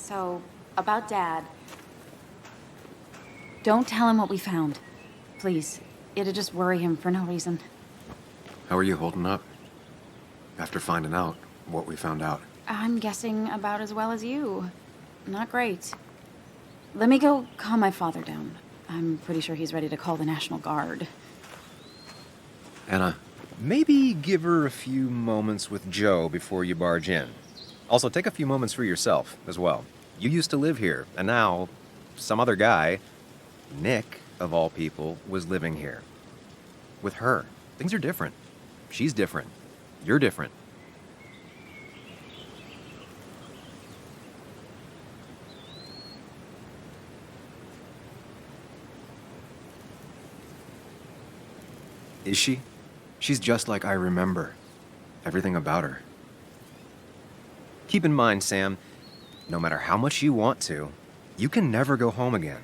So, about Dad. Don't tell him what we found. Please. It'd just worry him for no reason. How are you holding up? After finding out what we found out. I'm guessing about as well as you. Not great. Let me go calm my father down. I'm pretty sure he's ready to call the National Guard. Anna, Maybe give her a few moments with Joe before you barge in. Also, take a few moments for yourself as well. You used to live here, and now some other guy, Nick, of all people, was living here. With her. Things are different. She's different. You're different. is she? She's just like I remember. Everything about her. Keep in mind, Sam, no matter how much you want to, you can never go home again.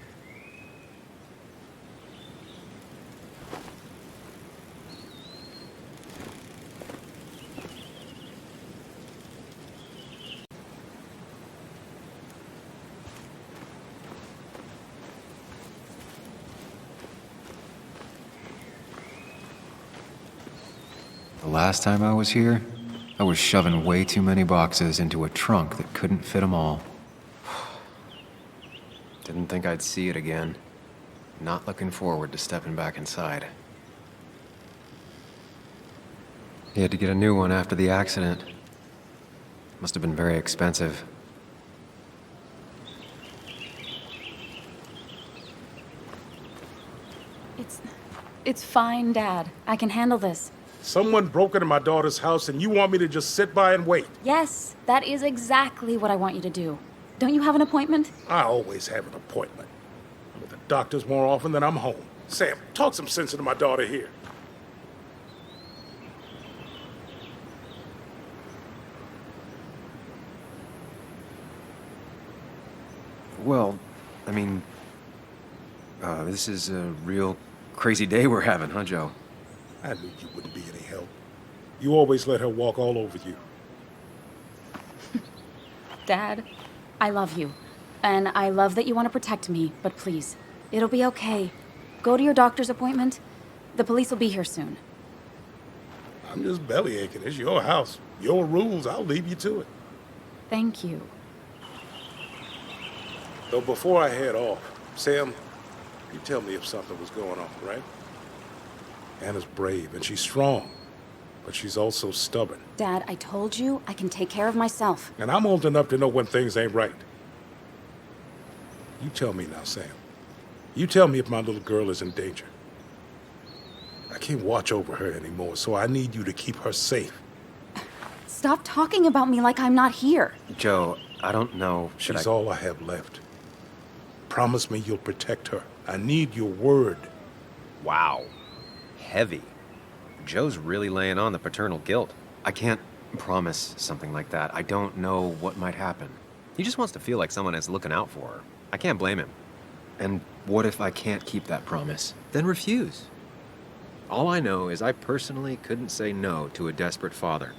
The last time I was here, I was shoving way too many boxes into a trunk that couldn't fit them all. Didn't think I'd see it again. Not looking forward to stepping back inside. He had to get a new one after the accident. Must have been very expensive. It's fine, Dad. I can handle this. Someone broke into my daughter's house and you want me to just sit by and wait? Yes, that is exactly what I want you to do. Don't you have an appointment? I always have an appointment. I'm at the doctor's more often than I'm home. Sam, talk some sense into my daughter here. Well, I mean, this is a real crazy day we're having, huh, Joe? I knew you wouldn't be any help. You always let her walk all over you. Dad, I love you. And I love that you want to protect me, but please, it'll be okay. Go to your doctor's appointment. The police will be here soon. I'm just belly aching. It's your house. Your rules. I'll leave you to it. Thank you. Though before I head off, Sam, you tell me if something was going on, right? Anna's brave and she's strong, but she's also stubborn. Dad, I told you I can take care of myself. And I'm old enough to know when things ain't right. You tell me now, Sam. You tell me if my little girl is in danger. I can't watch over her anymore, so I need you to keep her safe. Stop talking about me like I'm not here. Joe, I don't know. She's all I have left. Promise me you'll protect her. I need your word. Wow. Heavy. Joe's really laying on the paternal guilt. I can't promise something like that. I don't know what might happen. He just wants to feel like someone is looking out for her. I can't blame him. And what if I can't keep that promise? Then refuse. All I know is I personally couldn't say no to a desperate father.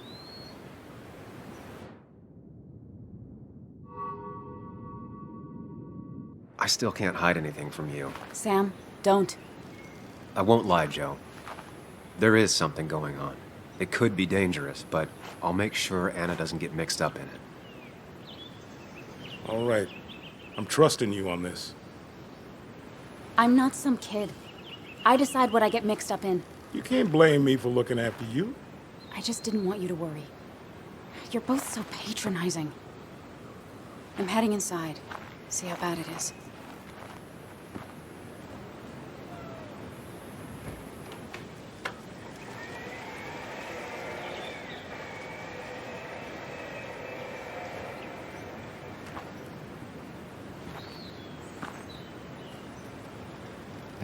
I still can't hide anything from you. Sam, don't. I won't lie, Joe. There is something going on. It could be dangerous, but I'll make sure Anna doesn't get mixed up in it. All right. I'm trusting you on this. I'm not some kid. I decide what I get mixed up in. You can't blame me for looking after you. I just didn't want you to worry. You're both so patronizing. I'm heading inside. See how bad it is.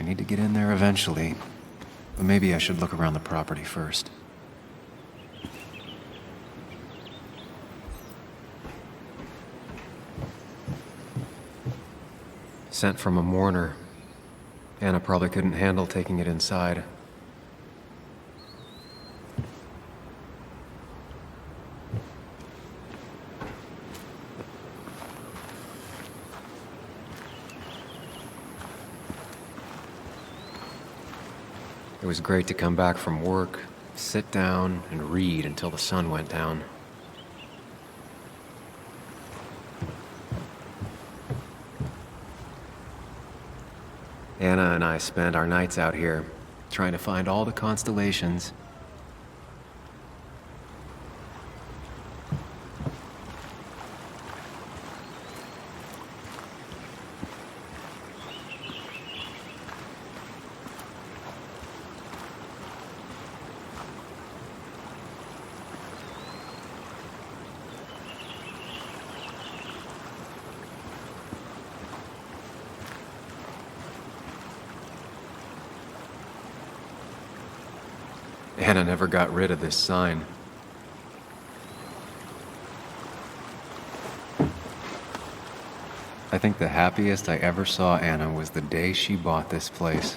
I need to get in there eventually, but maybe I should look around the property first. Sent from a mourner. Anna probably couldn't handle taking it inside. It was great to come back from work, sit down, and read until the sun went down. Anna and I spent our nights out here, trying to find all the constellations. Anna never got rid of this sign. I think the happiest I ever saw Anna was the day she bought this place.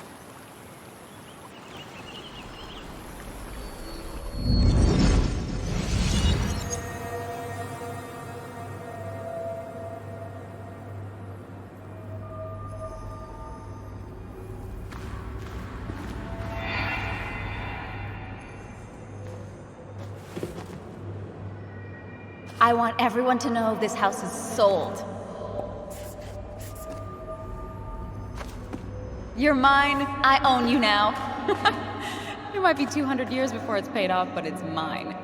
I want everyone to know this house is sold. You're mine. I own you now. It might be 200 years before it's paid off, but it's mine.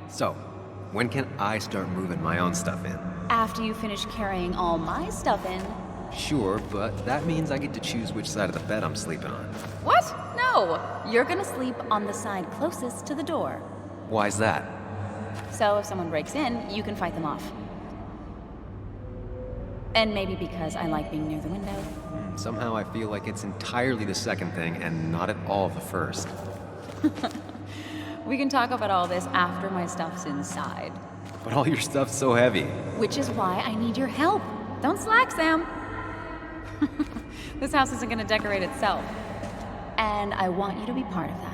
So, when can I start moving my own stuff in? After you finish carrying all my stuff in. Sure, but that means I get to choose which side of the bed I'm sleeping on. What? No. You're gonna sleep on the side closest to the door. Why's that? So if someone breaks in, you can fight them off. And maybe because I like being near the window. Somehow I feel like it's entirely the second thing and not at all the first. We can talk about all this after my stuff's inside. But all your stuff's so heavy. Which is why I need your help. Don't slack, Sam. This house isn't gonna decorate itself. And I want you to be part of that.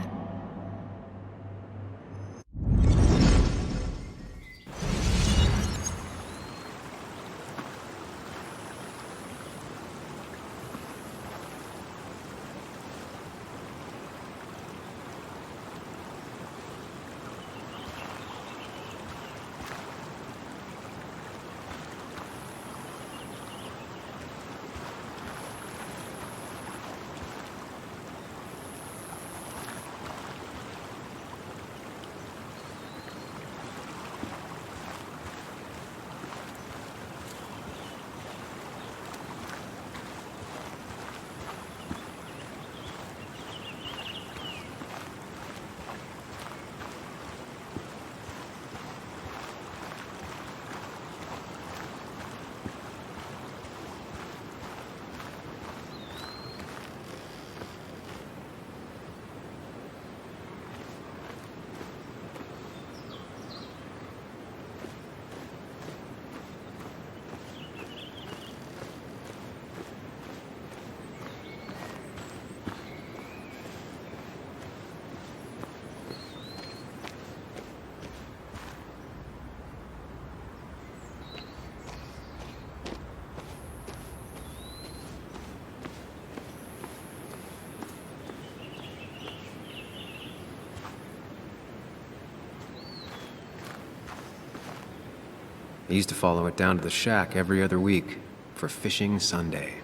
I used to follow it down to the shack every other week for fishing Sunday.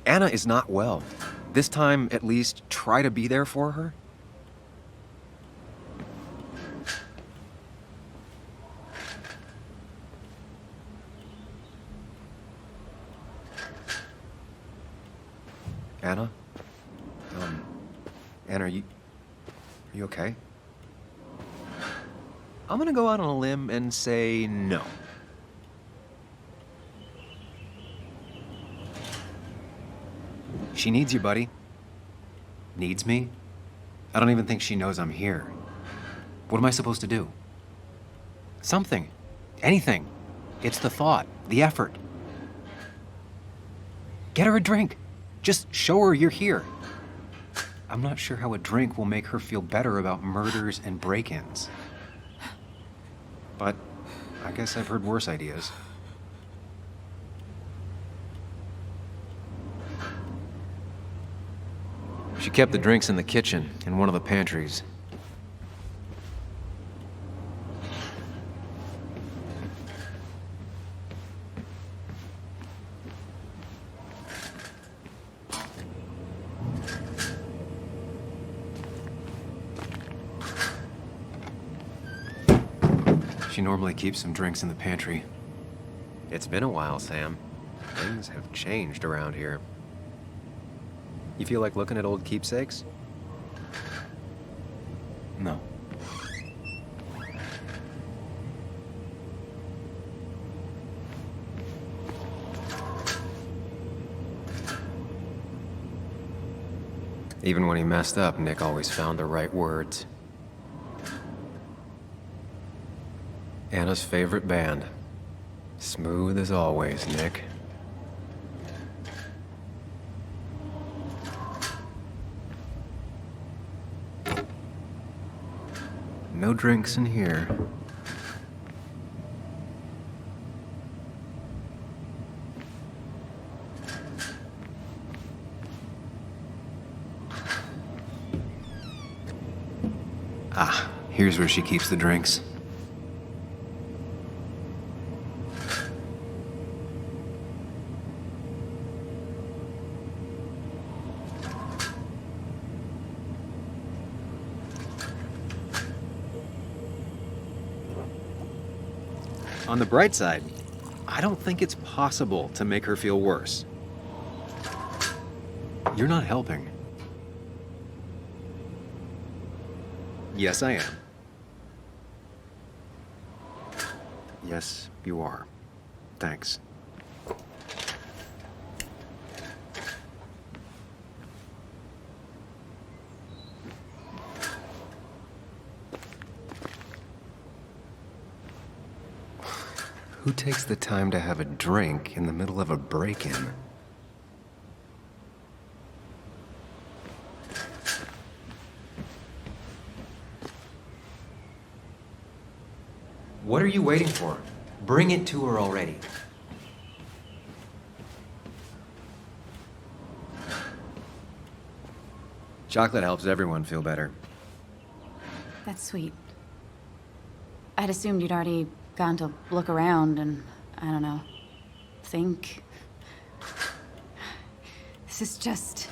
Anna is not well. This time, at least, try to be there for her. Anna? Anna, are you okay? I'm gonna go out on a limb and say no. She needs you, buddy. Needs me? I don't even think she knows I'm here. What am I supposed to do? Something. Anything. It's the thought, the effort. Get her a drink. Just show her you're here. I'm not sure how a drink will make her feel better about murders and break-ins. But I guess I've heard worse ideas. She kept the drinks in the kitchen, in one of the pantries. She normally keeps some drinks in the pantry. It's been a while, Sam. Things have changed around here. You feel like looking at old keepsakes? No. Even when he messed up, Nick always found the right words. Anna's favorite band. Smooth as always, Nick. No drinks in here. Ah, here's where she keeps the drinks. On the bright side, I don't think it's possible to make her feel worse. You're not helping. Yes, I am. Yes, you are. Thanks. Who takes the time to have a drink in the middle of a break-in? What are you waiting for? Bring it to her already. Chocolate helps everyone feel better. That's sweet. I'd assumed you'd already gone to look around and, I don't know, think. This is just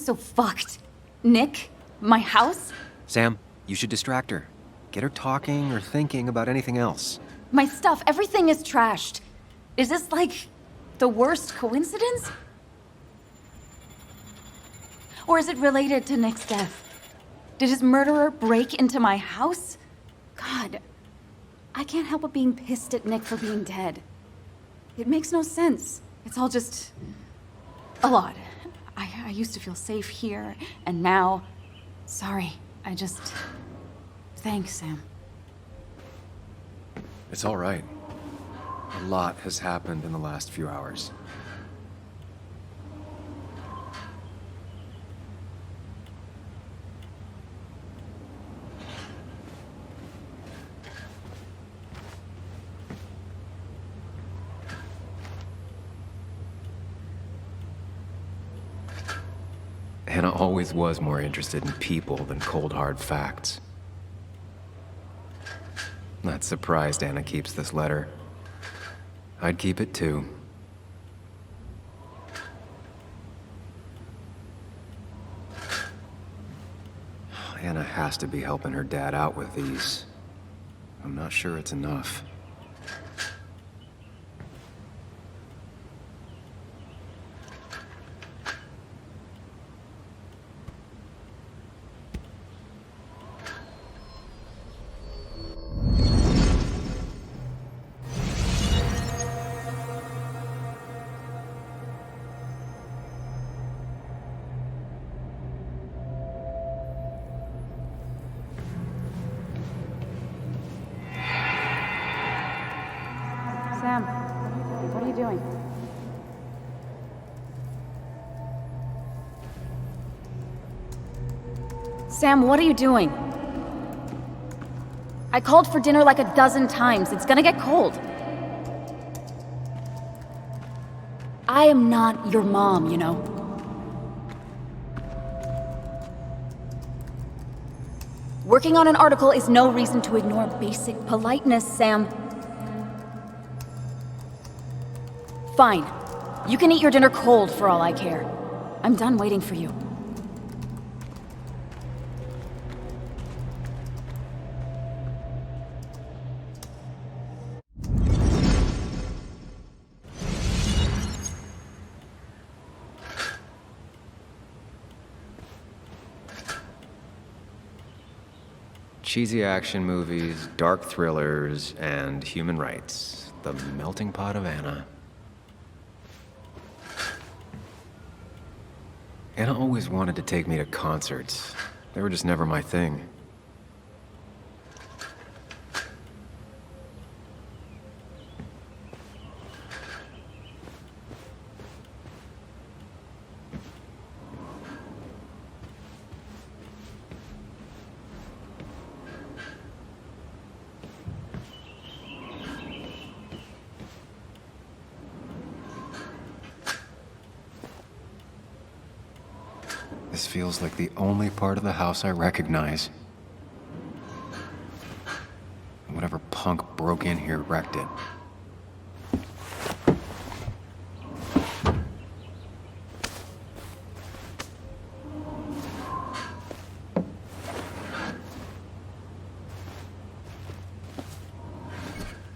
so fucked. Nick? My house? Sam, you should distract her. Get her talking or thinking about anything else. My stuff, everything is trashed. Is this like the worst coincidence? Or is it related to Nick's death? Did his murderer break into my house? God, I can't help but being pissed at Nick for being dead. It makes no sense. It's all just a lot. I used to feel safe here, and now, sorry, thanks, Sam. It's all right. A lot has happened in the last few hours. Hannah always was more interested in people than cold, hard facts. Not surprised Anna keeps this letter. I'd keep it too. Anna has to be helping her dad out with these. I'm not sure it's enough. Sam, what are you doing? I called for dinner like a dozen times. It's gonna get cold. I am not your mom, you know? Working on an article is no reason to ignore basic politeness, Sam. Fine. You can eat your dinner cold for all I care. I'm done waiting for you. Cheesy action movies, dark thrillers, and human rights. The melting pot of Anna. Anna always wanted to take me to concerts. They were just never my thing. This feels like the only part of the house I recognize. Whatever punk broke in here wrecked it.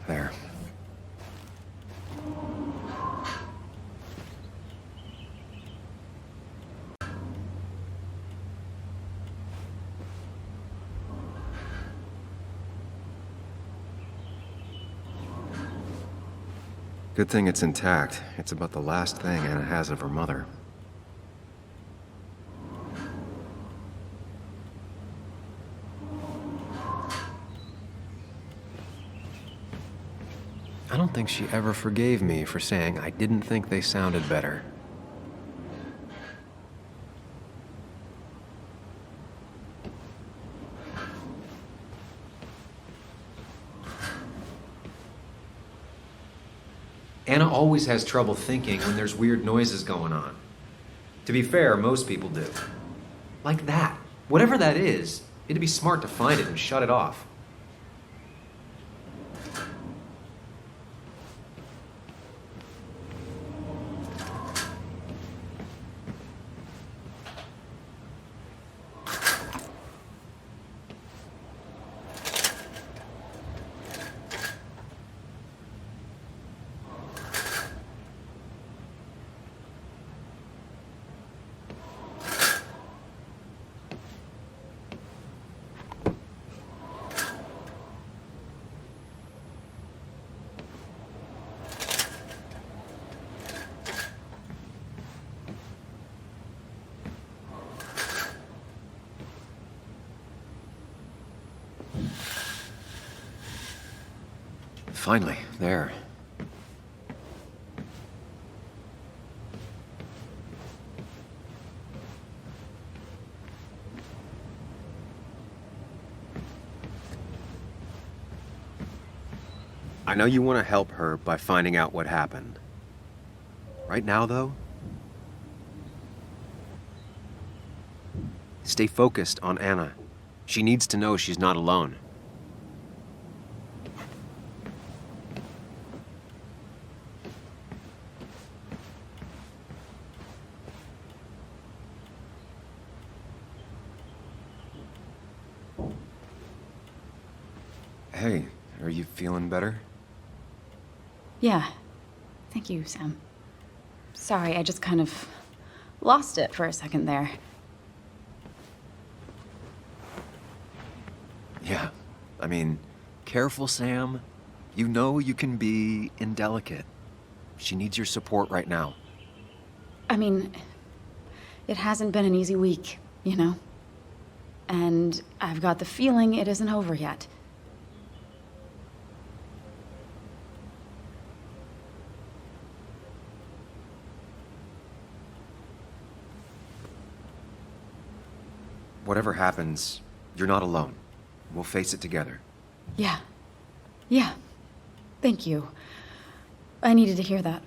There. Good thing it's intact. It's about the last thing Anna has of her mother. I don't think she ever forgave me for saying I didn't think they sounded better. Anna always has trouble thinking when there's weird noises going on. To be fair, most people do. Like that. Whatever that is, it'd be smart to find it and shut it off. Finally, there. I know you want to help her by finding out what happened. Right now, though, stay focused on Anna. She needs to know she's not alone. Hey, are you feeling better? Yeah. Thank you, Sam. Sorry, I just kind of lost it for a second there. Yeah. I mean, careful, Sam. You know you can be indelicate. She needs your support right now. I mean, it hasn't been an easy week, you know? And I've got the feeling it isn't over yet. whatever happens, you're not alone. We'll face it together. Yeah. Yeah. Thank you. I needed to hear that.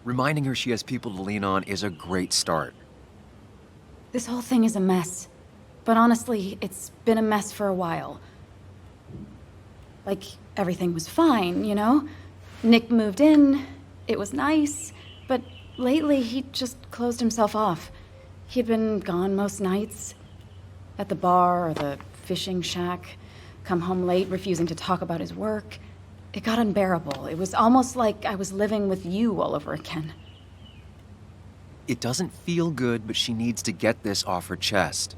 Reminding her she has people to lean on is a great start. This whole thing is a mess. But honestly, it's been a mess for a while. Like, everything was fine, you know? Nick moved in, it was nice, but lately he just closed himself off. He'd been gone most nights, at the bar or the fishing shack, come home late, refusing to talk about his work. It got unbearable. It was almost like I was living with you all over again. It doesn't feel good, but she needs to get this off her chest.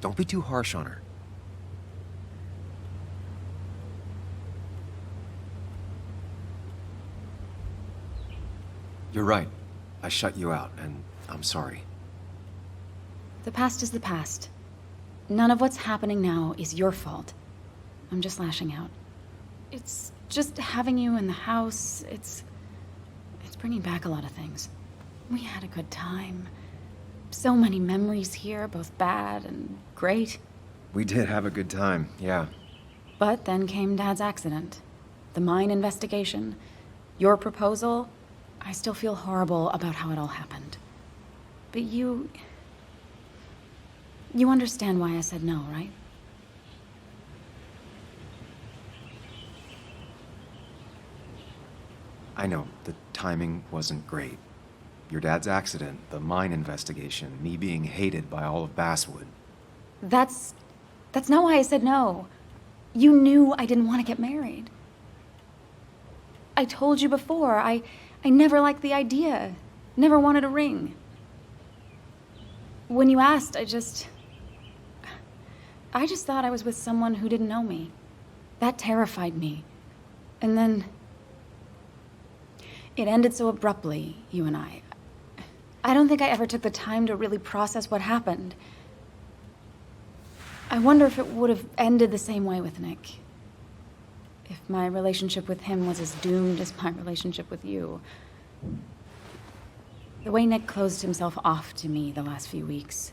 Don't be too harsh on her. You're right. I shut you out, and I'm sorry. The past is the past. None of what's happening now is your fault. I'm just lashing out. It's just having you in the house, it's bringing back a lot of things. We had a good time. So many memories here, both bad and great. We did have a good time, yeah. But then came Dad's accident. The mine investigation. Your proposal. I still feel horrible about how it all happened. But you understand why I said no, right? I know, the timing wasn't great. Your dad's accident, the mine investigation, me being hated by all of Basswood. That's not why I said no. You knew I didn't want to get married. I told you before, I never liked the idea. Never wanted a ring. When you asked, I just thought I was with someone who didn't know me. That terrified me. And then it ended so abruptly, you and I. I don't think I ever took the time to really process what happened. I wonder if it would have ended the same way with Nick. If my relationship with him was as doomed as my relationship with you. The way Nick closed himself off to me the last few weeks.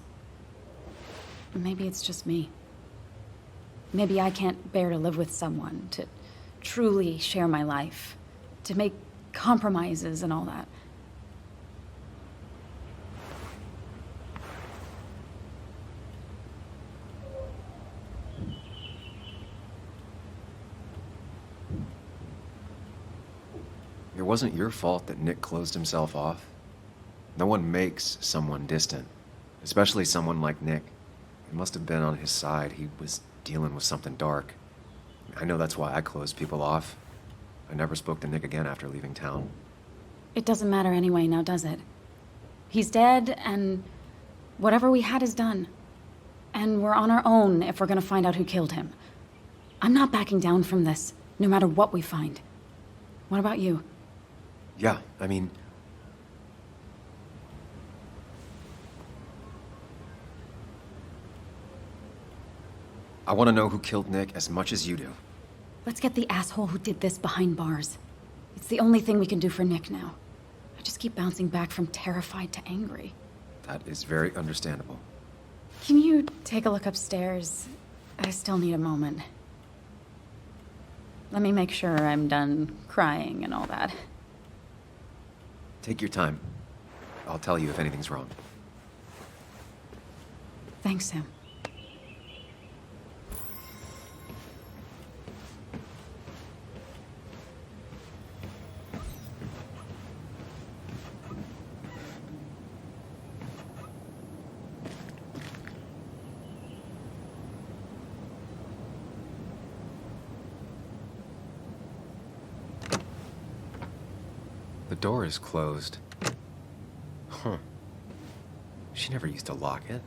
Maybe it's just me. Maybe I can't bear to live with someone, to truly share my life, to make compromises and all that. It wasn't your fault that Nick closed himself off. No one makes someone distant, especially someone like Nick. It must have been on his side. He was dealing with something dark. I know that's why I closed people off. I never spoke to Nick again after leaving town. It doesn't matter anyway, now does it? He's dead, and whatever we had is done. And we're on our own if we're gonna find out who killed him. I'm not backing down from this, no matter what we find. What about you? Yeah, I mean... I want to know who killed Nick as much as you do. Let's get the asshole who did this behind bars. It's the only thing we can do for Nick now. I just keep bouncing back from terrified to angry. That is very understandable. Can you take a look upstairs? I still need a moment. Let me make sure I'm done crying and all that. Take your time. I'll tell you if anything's wrong. Thanks, Sam. The door is closed. Huh. She never used to lock it.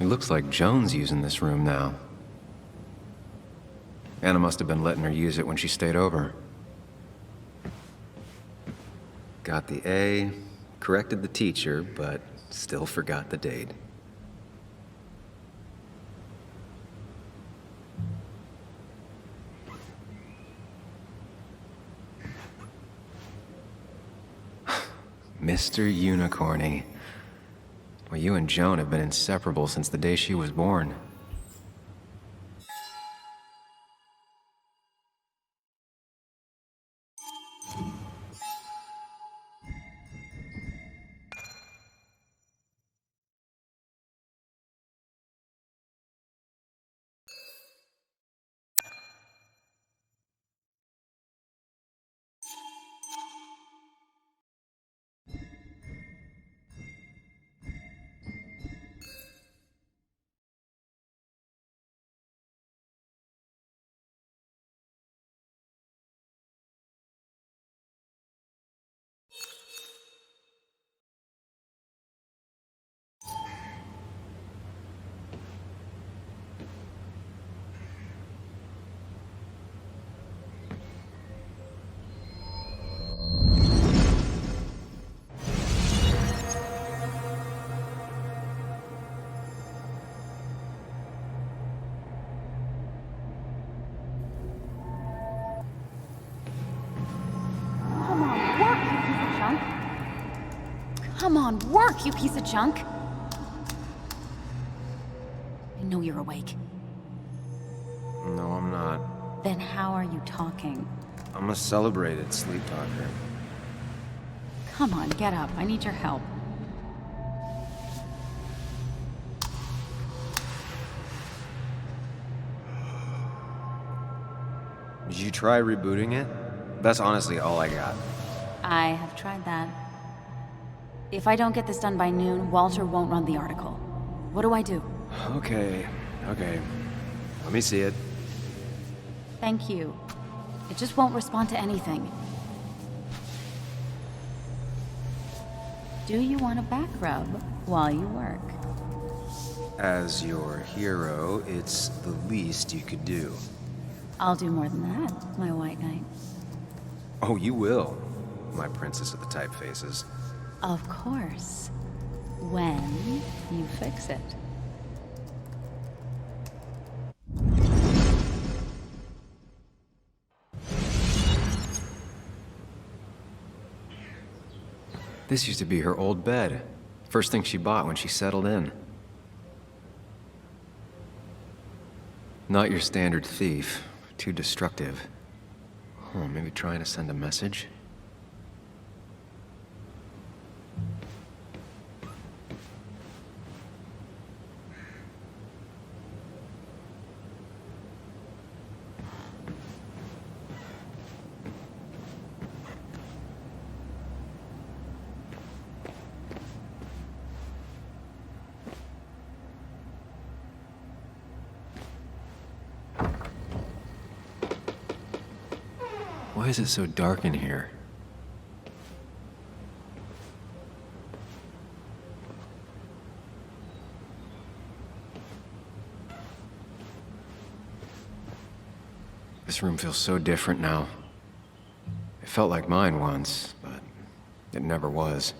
It looks like Joan's using this room now. Anna must have been letting her use it when she stayed over. Got the A, corrected the teacher, but still forgot the date. Mr. Unicorny. Well, you and Joan have been inseparable since the day she was born. Come on, work, you piece of junk! I know you're awake. No, I'm not. Then how are you talking? I'm a celebrated sleep talker. Come on, get up. I need your help. Did you try rebooting it? That's honestly all I got. I have tried that. If I don't get this done by noon, Walter won't run the article. What do I do? Okay. Let me see it. Thank you. It just won't respond to anything. Do you want a back rub while you work? As your hero, it's the least you could do. I'll do more than that, my white knight. Oh, you will, my princess of the typefaces. Of course. When you fix it. This used to be her old bed. First thing she bought when she settled in. Not your standard thief. Too destructive. Oh, maybe trying to send a message? Why is it so dark in here? This room feels so different now. It felt like mine once, but it never was.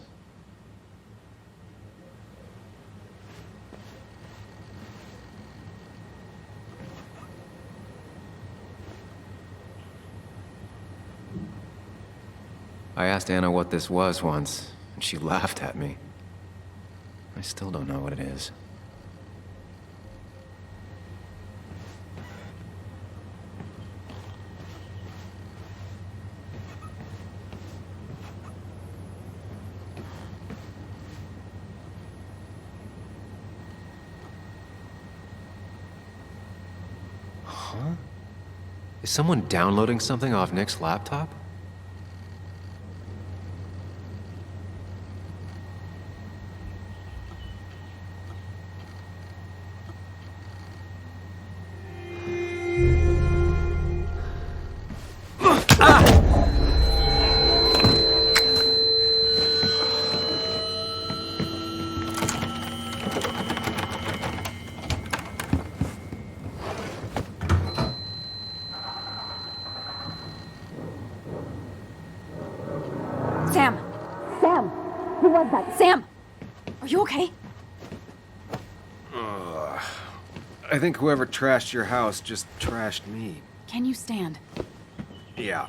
I asked Anna what this was once, and she laughed at me. I still don't know what it is. Huh? Is someone downloading something off Nick's laptop? Sam! Sam! Who was that? Sam! Are you okay? I think whoever trashed your house just trashed me. Can you stand? Yeah.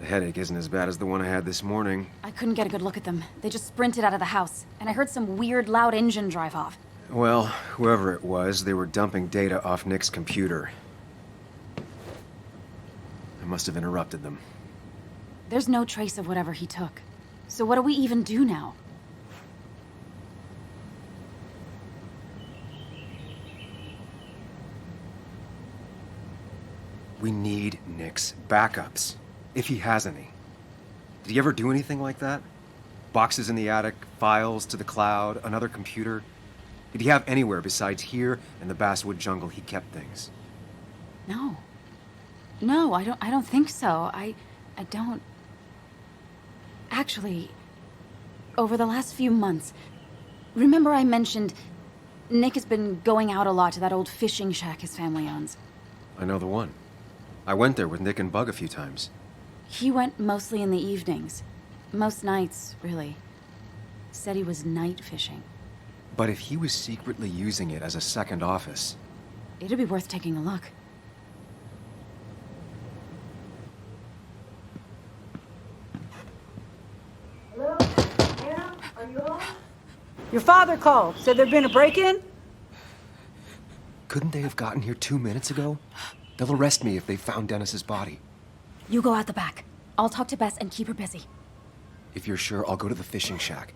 The headache isn't as bad as the one I had this morning. I couldn't get a good look at them. They just sprinted out of the house, and I heard some weird, loud engine drive off. Well, whoever it was, they were dumping data off Nick's computer. I must have interrupted them. There's no trace of whatever he took. So what do we even do now? We need Nick's backups, if he has any. Did he ever do anything like that? Boxes in the attic, files to the cloud, another computer? Did he have anywhere besides here and the Basswood jungle he kept things? No. No, I don't think so. I don't... Actually, over the last few months, remember I mentioned Nick has been going out a lot to that old fishing shack his family owns? I know the one. I went there with Nick and Bug a few times. He went mostly in the evenings. Most nights, really. Said he was night fishing. But if he was secretly using it as a second office... It'd be worth taking a look. Hello? Anna? Are you home? Your father called. Said there'd been a break-in? Couldn't they have gotten here 2 minutes ago? They'll arrest me if they found Dennis's body. You go out the back. I'll talk to Bess and keep her busy. If you're sure, I'll go to the fishing shack.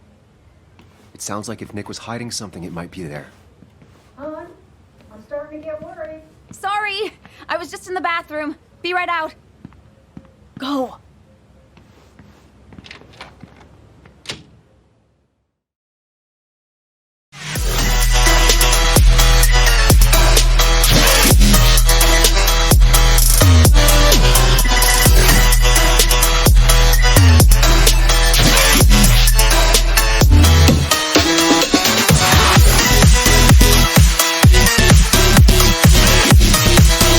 It sounds like if Nick was hiding something, it might be there. Hon, I'm starting to get worried. Sorry! I was just in the bathroom. Be right out. Go!